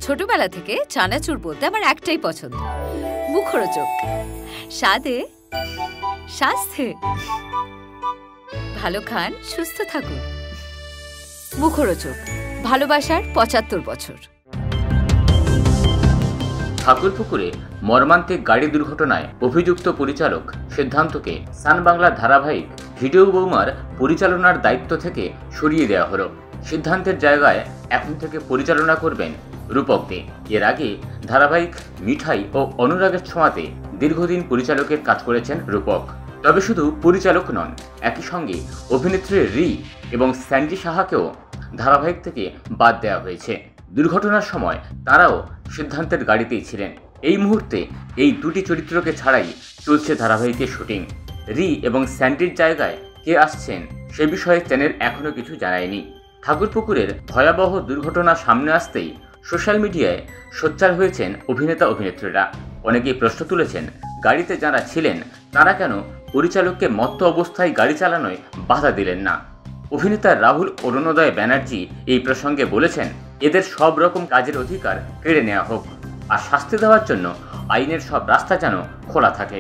ছোটবেলা থেকে চানাচুর বলতে আমার একটাই পছন্দ, মুখরোচক, স্বাদে স্বাস্থ্যে। ভালো খান, সুস্থ থাকুন। মুখরোচক, ভালোবাসার ৭৫ বছর। ঠাকুরপুকুরে মর্মান্তিক গাড়ি দুর্ঘটনায় অভিযুক্ত পরিচালক সিদ্ধান্তকে সান বাংলা ধারাবাহিক ভিডিও বৌমার পরিচালনার দায়িত্ব থেকে সরিয়ে দেওয়া হলো। সিদ্ধান্তের জায়গায় এখন থেকে পরিচালনা করবেন রূপক দে। এর আগে ধারাবাহিক মিঠাই ও অনুরাগের ছোঁয়াতে দীর্ঘদিন পরিচালকের কাজ করেছেন রূপক। তবে শুধু পরিচালক নন, একই সঙ্গে অভিনেত্রী রি এবং স্যান্ডি সাহাকেও ধারাবাহিক থেকে বাদ দেওয়া হয়েছে। দুর্ঘটনার সময় তারাও সিদ্ধান্তের গাড়িতেই ছিলেন। এই মুহূর্তে এই দুটি চরিত্রকে ছাড়াই চলছে ধারাবাহিকের শুটিং। রি এবং স্যান্ডির জায়গায় কে আসছেন সে বিষয়ে চ্যানেল এখনও কিছু জানায়নি। ঠাকুরপুকুরের ভয়াবহ দুর্ঘটনা সামনে আসতেই সোশ্যাল মিডিয়ায় সোচ্চার হয়েছেন অভিনেতা অভিনেত্রীরা। অনেকেই প্রশ্ন তুলেছেন, গাড়িতে যারা ছিলেন তারা কেন পরিচালককে মত্ত অবস্থায় গাড়ি চালানোয় বাধা দিলেন না। অভিনেতা রাহুল অরুণোদয় ব্যানার্জি এই প্রসঙ্গে বলেছেন, এদের সব রকম কাজের অধিকার কেড়ে নেওয়া হোক আর শাস্তি দেওয়ার জন্য আইনের সব রাস্তা যেন খোলা থাকে।